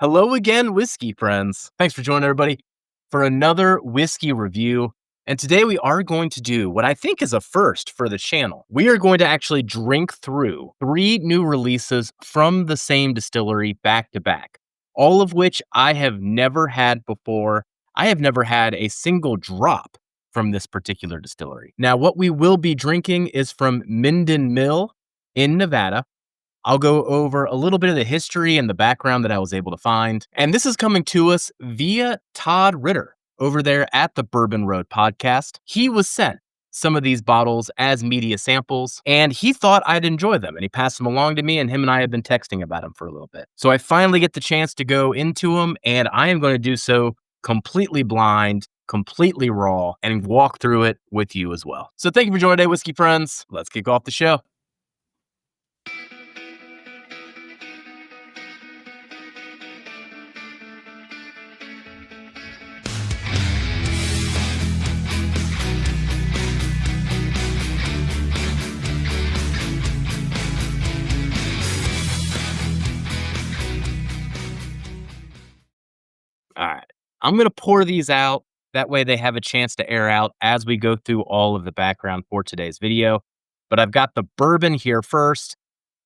Hello again, whiskey friends. Thanks for joining everybody for another whiskey review. And today we are going to do what I think is a first for the channel. We are going to actually drink through three new releases from the same distillery back to back, all of which I have never had before. I have never had a single drop from this particular distillery. Now, what we will be drinking is from Minden Mill in Nevada. I'll go over a little bit of the history and the background that I was able to find. And this is coming to us via Todd Ritter over there at the Bourbon Road podcast. He was sent some of these bottles as media samples, and he thought I'd enjoy them. And he passed them along to me, and him and I have been texting about them for a little bit. So I finally get the chance to go into them, and I am going to do so completely blind, completely raw, and walk through it with you as well. So thank you for joining today, whiskey friends. Let's kick off the show. All right. I'm going to pour these out. That way they have a chance to air out as we go through all of the background for today's video. But I've got the bourbon here first.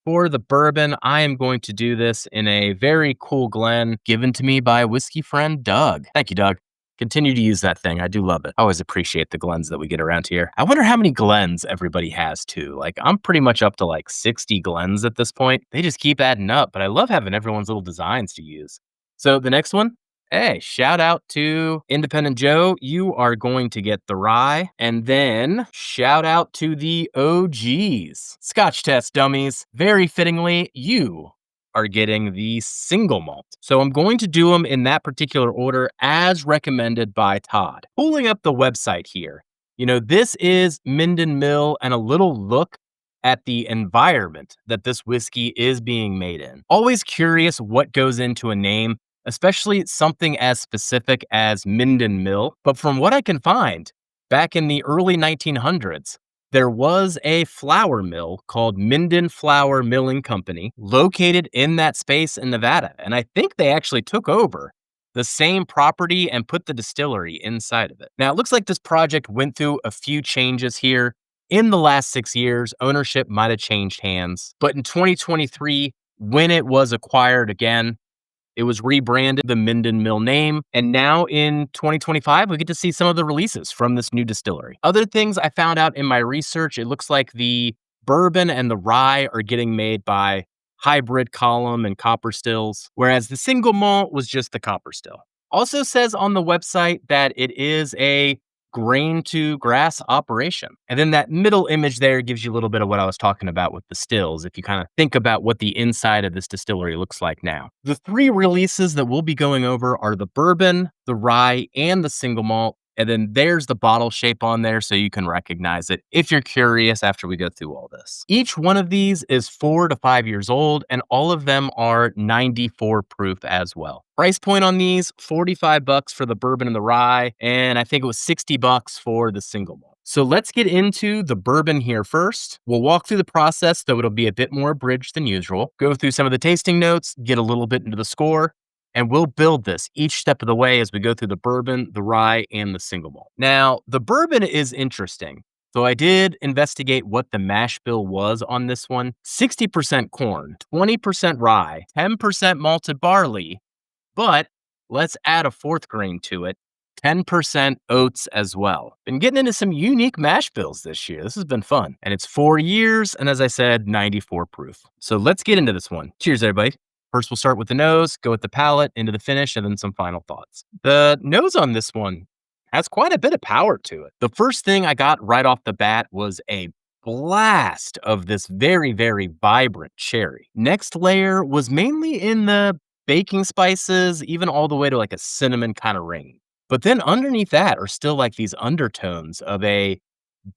For the bourbon, I am going to do this in a very cool Glen given to me by whiskey friend Doug. Thank you, Doug. Continue to use that thing. I do love it. I always appreciate the Glens that we get around here. I wonder how many Glens everybody has too. Like, I'm pretty much up to like 60 Glens at this point. They just keep adding up, but I love having everyone's little designs to use. So the next one, hey, shout out to Independent Joe. You are going to get the rye. And then shout out to the OGs. Scotch test dummies. Very fittingly, you are getting the single malt. So I'm going to do them in that particular order as recommended by Todd. Pulling up the website here. You know, this is Minden Mill and a little look at the environment that this whiskey is being made in. Always curious what goes into a name, especially something as specific as Minden Mill. But from what I can find, back in the early 1900s, there was a flour mill called Minden Flour Milling Company located in that space in Nevada. And I think they actually took over the same property and put the distillery inside of it. Now, it looks like this project went through a few changes here. In the last 6 years, ownership might have changed hands. But in 2023, when it was acquired again, it was rebranded the Minden Mill name. And now in 2025, we get to see some of the releases from this new distillery. Other things I found out in my research, it looks like the bourbon and the rye are getting made by hybrid column and copper stills, whereas the single malt was just the copper still. Also says on the website that it is a grain to grass operation. And then that middle image there gives you a little bit of what I was talking about with the stills, if you kind of think about what the inside of this distillery looks like now. The three releases that we'll be going over are the bourbon, the rye, and the single malt. And then there's the bottle shape on there so you can recognize it if you're curious after we go through all this. Each one of these is 4 to 5 years old, and all of them are 94 proof as well. Price point on these, $45 for the bourbon and the rye, and I think it was $60 for the single malt. So let's get into the bourbon here first. We'll walk through the process, though it'll be a bit more abridged than usual. Go through some of the tasting notes, get a little bit into the score, and we'll build this each step of the way as we go through the bourbon, the rye, and the single malt. Now, the bourbon is interesting. So I did investigate what the mash bill was on this one. 60% corn, 20% rye, 10% malted barley, but let's add a fourth grain to it, 10% oats as well. Been getting into some unique mash bills this year. This has been fun. And it's 4 years, and as I said, 94 proof. So let's get into this one. Cheers, everybody. First, we'll start with the nose, go with the palate, into the finish, and then some final thoughts. The nose on this one has quite a bit of power to it. The first thing I got right off the bat was a blast of this very, very vibrant cherry. Next layer was mainly in the baking spices, even all the way to like a cinnamon kind of ring. But then underneath that are still like these undertones of a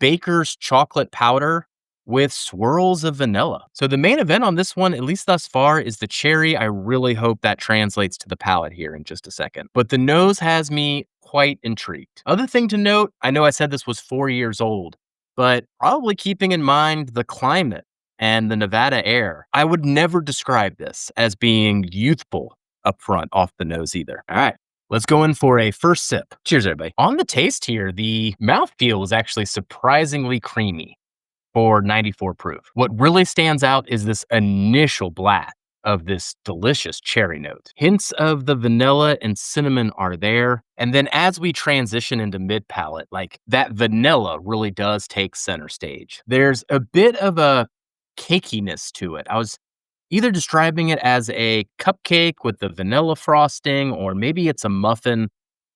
baker's chocolate powder with swirls of vanilla. So the main event on this one, at least thus far, is the cherry. I really hope that translates to the palate here in just a second. But the nose has me quite intrigued. Other thing to note, I know I said this was 4 years old, but probably keeping in mind the climate and the Nevada air, I would never describe this as being youthful up front off the nose either. All right. Let's go in for a first sip. Cheers, everybody. On the taste here, the mouthfeel is actually surprisingly creamy for 94 proof. What really stands out is this initial blast of this delicious cherry note. Hints of the vanilla and cinnamon are there. And then as we transition into mid palate, like that vanilla really does take center stage. There's a bit of a cakiness to it. I was either describing it as a cupcake with the vanilla frosting, or maybe it's a muffin,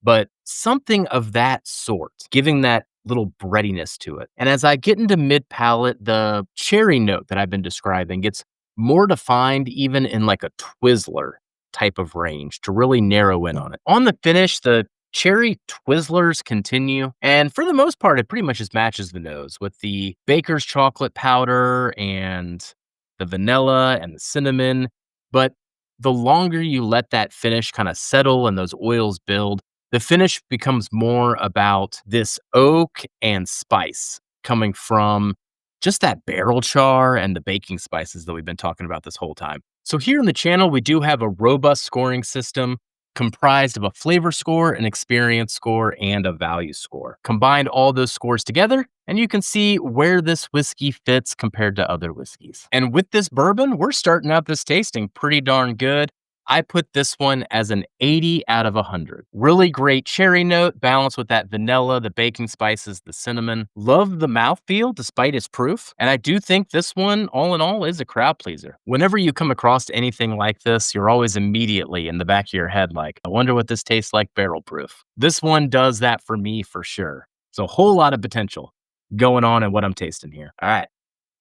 but something of that sort, giving that little breadiness to it. And as I get into mid palate, the cherry note that I've been describing gets more defined, even in like a Twizzler type of range, to really narrow in on it. On the finish, the cherry Twizzlers continue, and for the most part, it pretty much just matches the nose with the baker's chocolate powder and the vanilla and the cinnamon. But the longer you let that finish kind of settle and those oils build, the finish becomes more about this oak and spice coming from just that barrel char and the baking spices that we've been talking about this whole time. So here in the channel, we do have a robust scoring system comprised of a flavor score, an experience score, and a value score. Combine all those scores together, and you can see where this whiskey fits compared to other whiskeys. And with this bourbon, we're starting out this tasting pretty darn good. I put this one as an 80 out of 100. Really great cherry note, balanced with that vanilla, the baking spices, the cinnamon. Love the mouthfeel despite its proof. And I do think this one, all in all, is a crowd pleaser. Whenever you come across anything like this, you're always immediately in the back of your head like, I wonder what this tastes like barrel proof. This one does that for me for sure. So a whole lot of potential going on in what I'm tasting here. All right,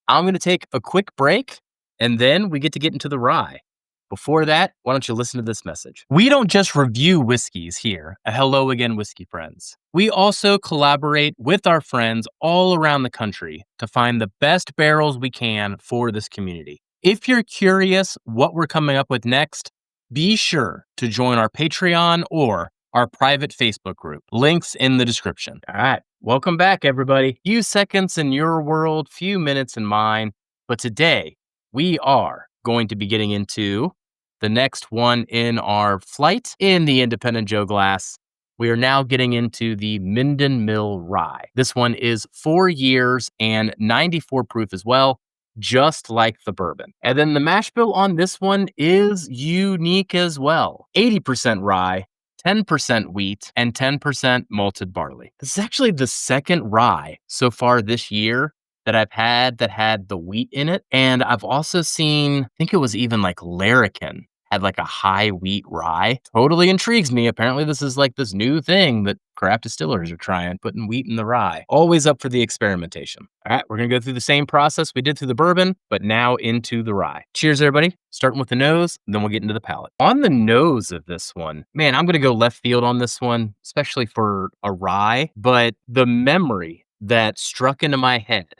I'm going to take a quick break, and then we get into the rye. Before that, why don't you listen to this message? We don't just review whiskeys here at Hello Again Whiskey Friends. We also collaborate with our friends all around the country to find the best barrels we can for this community. If you're curious what we're coming up with next, be sure to join our Patreon or our private Facebook group. Links in the description. All right, welcome back, everybody. Few seconds in your world, few minutes in mine. But today, we are going to be getting into the next one in our flight in the Independent Joe Glass. We are now getting into the Minden Mill Rye. This one is 4 years and 94 proof as well, just like the bourbon. And then the mash bill on this one is unique as well. 80% rye, 10% wheat, and 10% malted barley. This is actually the second rye so far this year that I've had that had the wheat in it. And I've also seen, I think it was even like Larrikin had like a high wheat rye. Totally intrigues me. Apparently this is like this new thing that craft distillers are trying, putting wheat in the rye. Always up for the experimentation. All right, we're gonna go through the same process we did through the bourbon, but now into the rye. Cheers, everybody. Starting with the nose, then we'll get into the palate. On the nose of this one, man, I'm gonna go left field on this one, especially for a rye, but the memory that struck into my head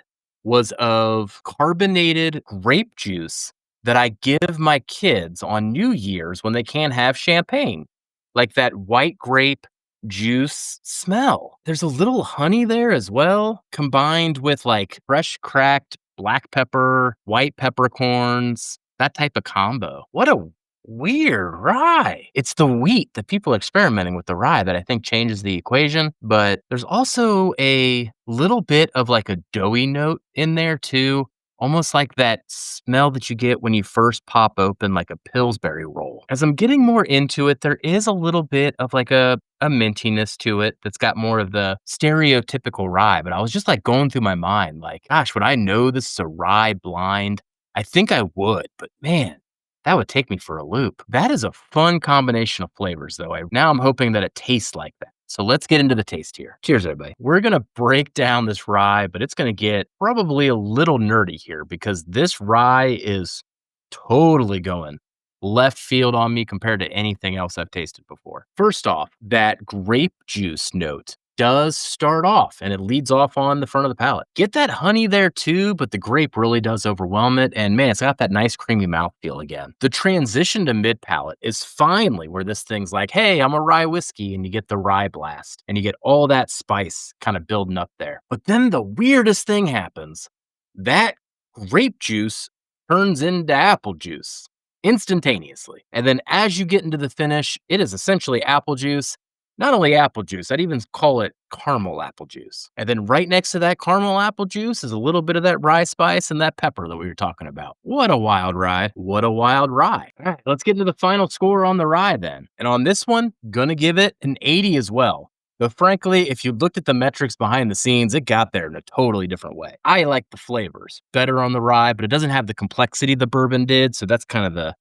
was of carbonated grape juice that I give my kids on New Year's when they can't have champagne. Like that white grape juice smell. There's a little honey there as well, combined with like fresh cracked black pepper, white peppercorns, that type of combo. What a weird rye. It's the wheat that people are experimenting with the rye that I think changes the equation, but there's also a little bit of like a doughy note in there too. Almost like that smell that you get when you first pop open like a Pillsbury roll. As I'm getting more into it, there is a little bit of like a mintiness to it that's got more of the stereotypical rye. But I was just like going through my mind, like, gosh, would I know this is a rye blind? I think I would, but man, that would take me for a loop. That is a fun combination of flavors, though. Now I'm hoping that it tastes like that. So let's get into the taste here. Cheers, everybody. We're going to break down this rye, but it's going to get probably a little nerdy here because this rye is totally going left field on me compared to anything else I've tasted before. First off, that grape juice note does start off and it leads off on the front of the palate. Get that honey there too, but the grape really does overwhelm it. And man, it's got that nice creamy mouthfeel again. The transition to mid palate is finally where this thing's like, hey, I'm a rye whiskey, and you get the rye blast and you get all that spice kind of building up there. But then the weirdest thing happens. That grape juice turns into apple juice. instantaneously. And then as you get into the finish, it is essentially apple juice. Not only apple juice, I'd even call it caramel apple juice. And then right next to that caramel apple juice is a little bit of that rye spice and that pepper that we were talking about. What a wild rye. What a wild rye. All right, let's get into the final score on the rye then. And on this one, gonna give it an 80 as well. But frankly, if you looked at the metrics behind the scenes, it got there in a totally different way. I like the flavors better on the rye, but it doesn't have the complexity the bourbon did. So that's kind of the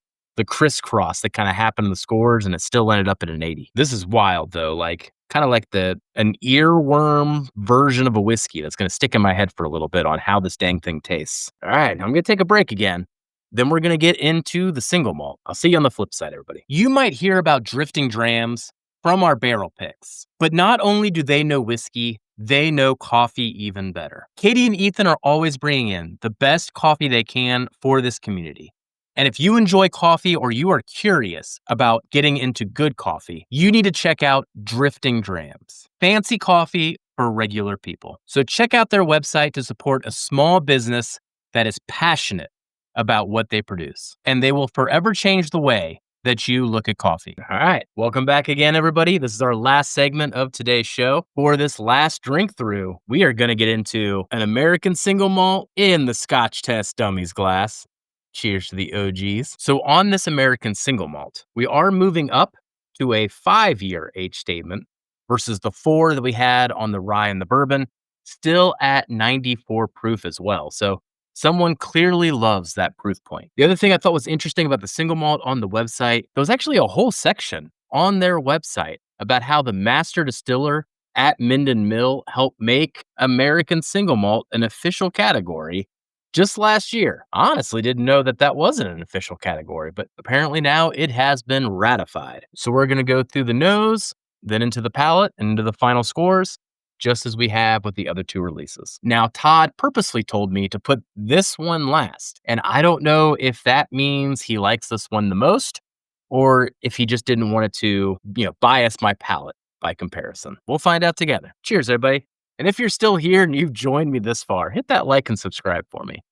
crisscross that kind of happened in the scores, and it still ended up at an 80. This is wild though, like kind of like an earworm version of a whiskey that's going to stick in my head for a little bit on how this dang thing tastes. All right, I'm going to take a break again. Then we're going to get into the single malt. I'll see you on the flip side, everybody. You might hear about drifting drams from our barrel picks, but not only do they know whiskey, they know coffee even better. Katie and Ethan are always bringing in the best coffee they can for this community. And if you enjoy coffee or you are curious about getting into good coffee, you need to check out Drifting Drams. Fancy coffee for regular people. So check out their website to support a small business that is passionate about what they produce. And they will forever change the way that you look at coffee. All right. Welcome back again, everybody. This is our last segment of today's show. For this last drink through, we are going to get into an American single malt in the Scotch Test Dummies glass. Cheers to the OGs. So on this American single malt, we are moving up to a 5-year age statement versus the 4 that we had on the rye and the bourbon, still at 94 proof as well. So someone clearly loves that proof point. The other thing I thought was interesting about the single malt on the website, there was actually a whole section on their website about how the master distiller at Minden Mill helped make American single malt an official category just last year. Honestly, didn't know that that wasn't an official category, but apparently now it has been ratified. So we're going to go through the nose, then into the palate, and into the final scores, just as we have with the other 2 releases. Now, Todd purposely told me to put this one last, and I don't know if that means he likes this one the most, or if he just didn't want it to, bias my palate by comparison. We'll find out together. Cheers, everybody. And if you're still here and you've joined me this far, hit that like and subscribe for me.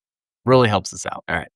Really helps us out. All right,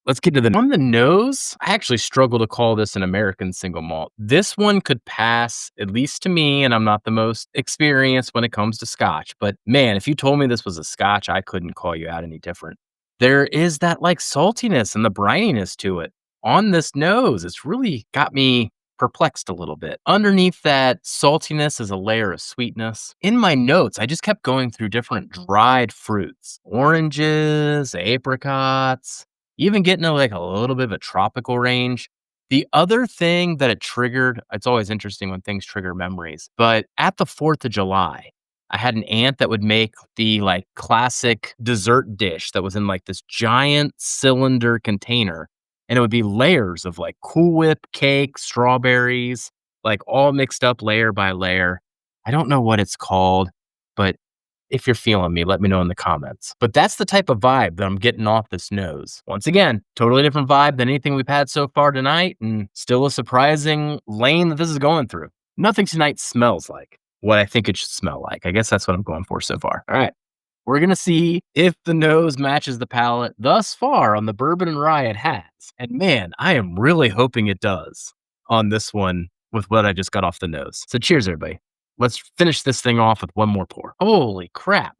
let's get to on the nose. I actually struggle to call this an American single malt. This one could pass, at least to me, and I'm not the most experienced when it comes to Scotch. But man, if you told me this was a Scotch, I couldn't call you out any different. There is that like saltiness and the brininess to it on this nose. It's really got me perplexed a little bit. Underneath that saltiness is a layer of sweetness. In my notes, I just kept going through different dried fruits, oranges, apricots, even getting to like a little bit of a tropical range. The other thing that it triggered, it's always interesting when things trigger memories, but at the 4th of July, I had an aunt that would make the like classic dessert dish that was in like this giant cylinder container. And it would be layers of like Cool Whip cake, strawberries, like all mixed up layer by layer. I don't know what it's called, but if you're feeling me, let me know in the comments. But that's the type of vibe that I'm getting off this nose. Once again, totally different vibe than anything we've had so far tonight, and still a surprising lane that this is going through. Nothing tonight smells like what I think it should smell like. I guess that's what I'm going for so far. All right. We're going to see if the nose matches the palate. Thus far on the bourbon and rye, it has. And man, I am really hoping it does on this one with what I just got off the nose. So cheers, everybody. Let's finish this thing off with one more pour. Holy crap.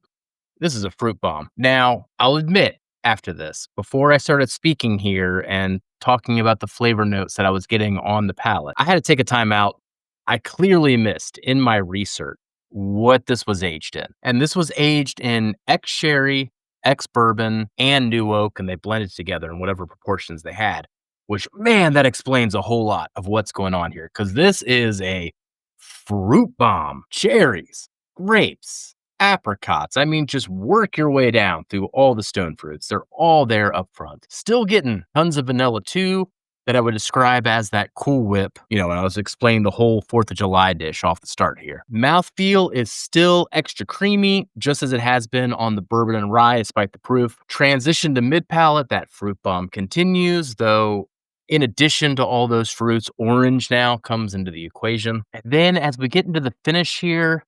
This is a fruit bomb. Now, I'll admit after this, before I started speaking here and talking about the flavor notes that I was getting on the palate, I had to take a time out. I clearly missed in my research what this was aged in. And this was aged in ex-sherry, ex-bourbon, and new oak, and they blended together in whatever proportions they had, which, man, that explains a whole lot of what's going on here, because this is a fruit bomb. Cherries, grapes, apricots. I mean, just work your way down through all the stone fruits. They're all there up front. Still getting tons of vanilla too, that I would describe as that Cool Whip, when I was explaining the whole 4th of July dish off the start here. Mouthfeel is still extra creamy, just as it has been on the bourbon and rye, despite the proof. Transition to mid-palate, that fruit bomb continues, though in addition to all those fruits, orange now comes into the equation. And then as we get into the finish here,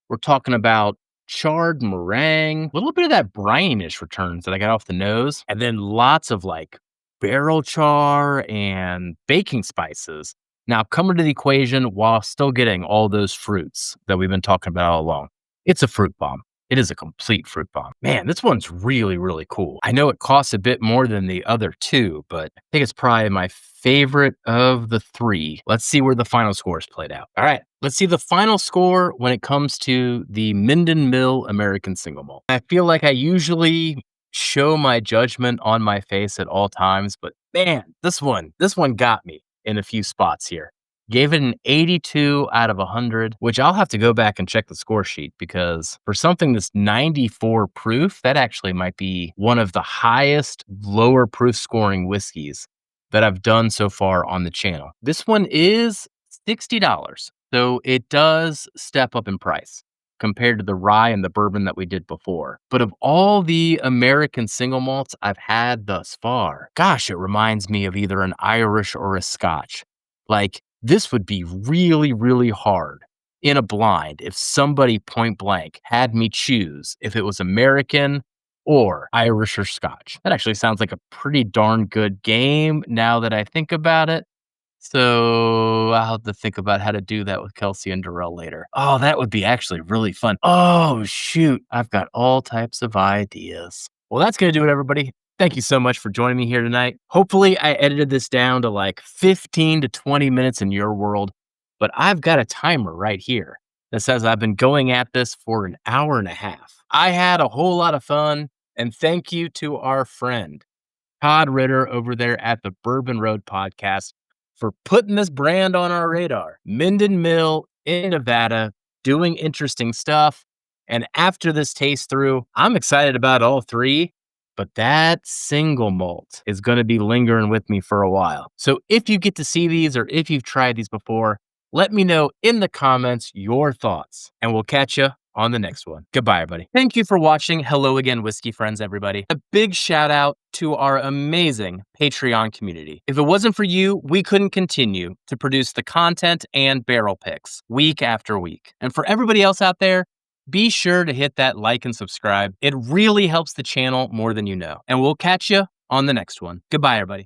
we're talking about charred meringue, a little bit of that brininess returns that I got off the nose, and then lots of like barrel char and baking spices now come into the equation while still getting all those fruits that we've been talking about all along. It's a fruit bomb. It is a complete fruit bomb. Man, this one's really, really cool. I know it costs a bit more than the other two, but I think it's probably my favorite of the three. Let's see where the final score is played out. All right, let's see the final score when it comes to the Minden Mill American Single Malt. I feel like I usually show my judgment on my face at all times, but man, this one got me in a few spots here. Gave it an 82 out of 100, which I'll have to go back and check the score sheet because for something that's 94 proof, that actually might be one of the highest lower proof scoring whiskeys that I've done so far on the channel. This one is $60, so it does step up in price compared to the rye and the bourbon that we did before. But of all the American single malts I've had thus far, gosh, it reminds me of either an Irish or a Scotch. Like, this would be really, really hard in a blind if somebody point blank had me choose if it was American or Irish or Scotch. That actually sounds like a pretty darn good game now that I think about it. So I'll have to think about how to do that with Kelsey and Darrell later. Oh, that would be actually really fun. Oh, shoot. I've got all types of ideas. Well, that's going to do it, everybody. Thank you so much for joining me here tonight. Hopefully, I edited this down to like 15 to 20 minutes in your world, but I've got a timer right here that says I've been going at this for an hour and a half. I had a whole lot of fun, and thank you to our friend, Todd Ritter, over there at the Bourbon Road Podcast for putting this brand on our radar. Minden Mill in Nevada, doing interesting stuff. And after this taste through, I'm excited about all three. But that single malt is going to be lingering with me for a while. So if you get to see these or if you've tried these before, let me know in the comments your thoughts, and we'll catch you on the next one. Goodbye, everybody. Thank you for watching. Hello again, whiskey friends, everybody. A big shout out to our amazing Patreon community. If it wasn't for you, we couldn't continue to produce the content and barrel picks week after week. And for everybody else out there, be sure to hit that like and subscribe. It really helps the channel more than you know. And we'll catch you on the next one. Goodbye, everybody.